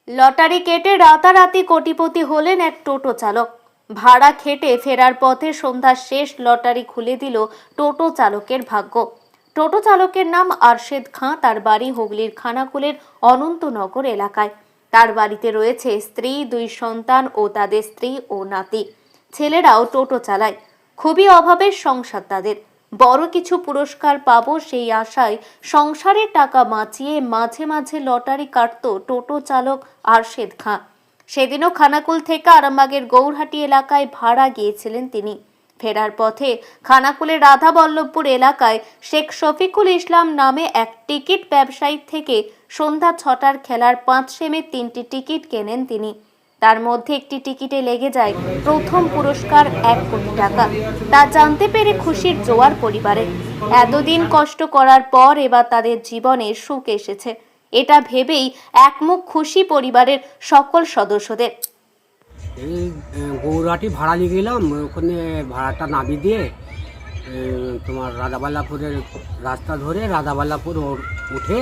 Lottery কেটে রাতারাতি কোটিপতি হলেন এক টোটো চালক। ভাড়া খেটে ফেরার পথে সন্ধ্যার শেষ লটারি খুলে দিল টোটো চালকের ভাগ্য। টোটো চালকের নাম আরশেদ খাঁ। তার বাড়ি হুগলির খানাকুলের অনন্তনগর এলাকায়। তার বাড়িতে রয়েছে স্ত্রী, 2 সন্তান ও তাদের স্ত্রী ও নাতি। ছেলেরাও টোটো চালায়। খুবই অভাবের সংসার তাদের। বড় কিছু পুরস্কার পাবো সেই আশায় সংসারের টাকা বাঁচিয়ে মাঝে মাঝে লটারি কাটতো টোটো চালক আরশেদ খাঁ। সেদিনও খানাকুল থেকে আরামবাগের গৌরহাটি এলাকায় ভাড়া গিয়েছিলেন তিনি। ফেরার পথে খানাকুলের রাধাবল্লভপুর এলাকায় শেখ শফিকুল ইসলাম নামে এক টিকিট ব্যবসায়ী থেকে সন্ধ্যা 6টার খেলার 5 সেমে 3টি টিকিট কেনেন তিনি। তার মধ্যে একটি টিকিটে লেগে যায় প্রথম পুরস্কার 1 কোটি টাকা। তা জানতে পেরে খুশির জোয়ার পরিবারে। এতদিন কষ্ট করার পর এবার তাদের জীবনে সুখ এসেছে, এটা ভেবেই একমুখ খুশি পরিবারের সকল সদস্যদের। এই গৌরহাটি ভাড়া নিয়ে গেলাম, ওখানে ভাড়াটা নামিয়ে দিয়ে তোমার রাধাবাল্লাপুরের রাস্তা ধরে রাধাবাল্লাপুর উঠে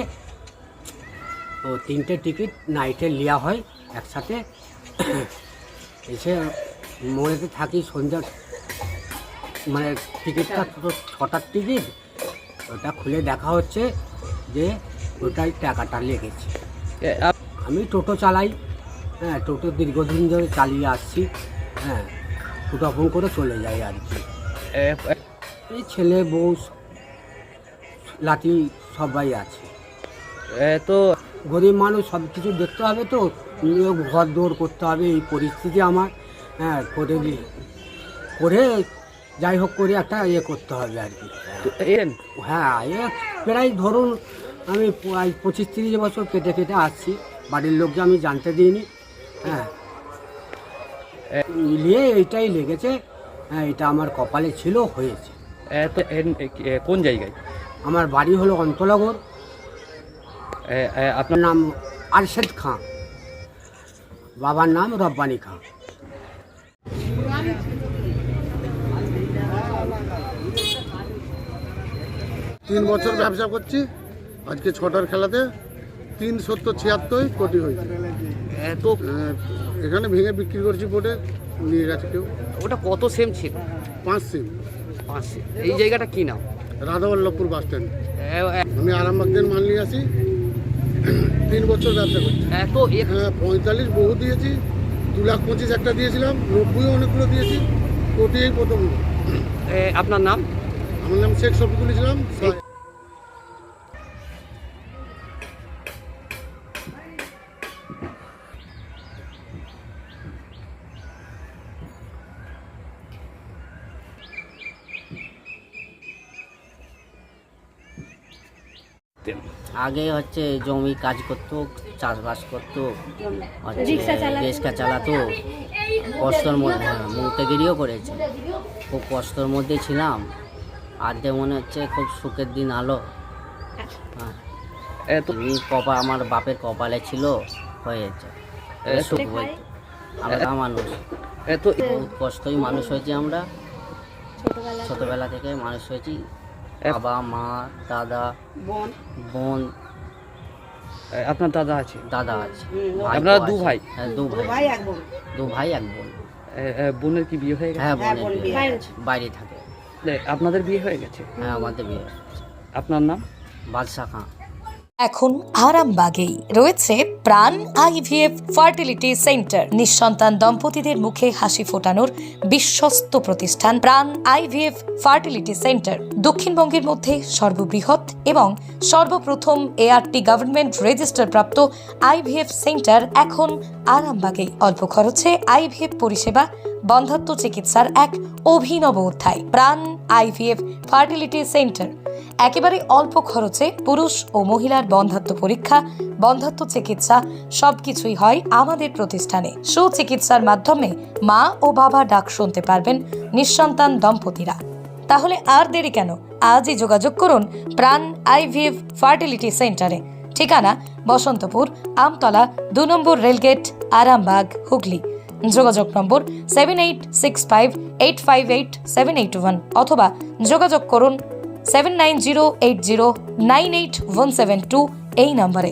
ও 3টে টিকিট নাইটে নেওয়া হয় একসাথে। এসে মোড়েতে থাকি সন্ধ্যা, মানে টিকিটটা তো 6টার টিকিট, ওটা খুলে দেখা হচ্ছে যে ওটাই টাকাটা লেগেছে। আমি টোটো চালাই, হ্যাঁ, টোটো দীর্ঘদিন ধরে চালিয়ে আসছি, হ্যাঁ, টোটো ফোন করে চলে যাই আর কি। এই ছেলে বউ লাঠি সবাই আছে। তো গরিব মানুষ, সব কিছু দেখতে হবে, তো ঘর দৌড় করতে হবে, এই পরিস্থিতি আমার, হ্যাঁ, করে যাই হোক করে একটা করতে হবে আর কি। হ্যাঁ, প্রায় ধরুন আমি 25-30 বছর কেটে কেটে আসছি, বাড়ির লোককে আমি জানতে দিইনি, হ্যাঁ, মিলিয়ে এইটাই লেগেছে। হ্যাঁ, এটা আমার কপালে ছিল, হয়েছে। কোন জায়গায়? আমার বাড়ি হলো অন্তনগর। আপনার নাম আরশেদ খাঁ, বাবার নাম রব্বানি খাঁ। 3 বছর ব্যবসা করছি। আজকে 6টার খেলাতে 376 কোটি হয়েছে। তো এখানে ভেঙে বিক্রি করছি, বোর্ডে নিয়ে গেছে কেউ। ওটা কত সেম ছিল? 5 সেম। 5 সেম। এই জায়গাটা কি নাম? Radhaballavpur bus stand. আমি আরামবাগদের মাল নিয়ে আসি। 3 বছর ব্যবসা করছি। হ্যাঁ, 45 বহু দিয়েছি, 2,25,000 একটা দিয়েছিলাম, 90 অনেকগুলো দিয়েছি, কোটি এই প্রথম। আপনার নাম? আমার নাম শেখ শফিকুল ইসলাম। আগে হচ্ছে জমি কাজ করতো, চাষবাস করতো, রিক্সা চালাতো, কষ্টর মধ্যে, মুক্তগিরিও করেছে। খুব কষ্টর মধ্যে ছিলাম। আজকে মনে হচ্ছে খুব সুখের দিন আলো। আমার বাপের কপালে ছিল, হয়েছে, সুখ হয়েছে। আমরা মানুষ বহুত কষ্টই মানুষ হয়েছি, আমরা ছোটবেলা থেকে মানুষ হয়েছি। বাবা, মা, দাদা, বোন। আপনার দাদা আছে? দাদা আছে। আপনারা 2 ভাই? হ্যাঁ, 2 ভাই 1 বোন। বোনের কি বিয়ে হয়ে গেছে? হ্যাঁ, বোনের বিয়ে বাইরে থাকে। আপনাদের বিয়ে হয়ে গেছে? হ্যাঁ, আমাদের বিয়ে। আপনার নাম? বাদশা খাঁ। এখন আরামবাগেই রয়েছে প্রাণ আইভিএফ ফার্টিলিটি সেন্টার। নিঃসন্তান দম্পতিদের মুখে হাসি ফোটানোর বিশ্বস্ত প্রতিষ্ঠান প্রাণ আইভিএফ ফার্টিলিটি সেন্টার। দক্ষিণবঙ্গের মধ্যে সর্ববৃহৎ এবং সর্বপ্রথম ART গভর্নমেন্ট রেজিস্টার প্রাপ্ত আইভিএফ সেন্টার এখন আরামবাগেই। অল্প খরচে আইভিএফ পরিষেবা, বন্ধ্যাত্ব চিকিৎসার এক অভিনব অধ্যায়। প্রাণ আইভিএফ ফার্টিলিটি সেন্টার একেবারে অল্প খরচে পুরুষ ও মহিলার বন্ধ্যাত্ব পরীক্ষা, বন্ধ্যাত্ব চিকিৎসা সবকিছুই হয় আমাদের প্রতিষ্ঠানে। সুচিকিৎসার মাধ্যমে মা ও বাবা ডাক শুনতে পারবেন নিঃসন্তান দম্পতিরা। তাহলে আর দেরি কেন? আজই যোগাযোগ করুন প্রাণ আইভিএফ ফার্টিলিটি সেন্টারে। ঠিকানা বসন্তপুর, আমতলা, 2 নম্বর রেলগেট, আরামবাগ, হুগলি। যোগাযোগ নম্বর 7865858781 অথবা যোগাযোগ করুন 7908098172 এই নম্বরে।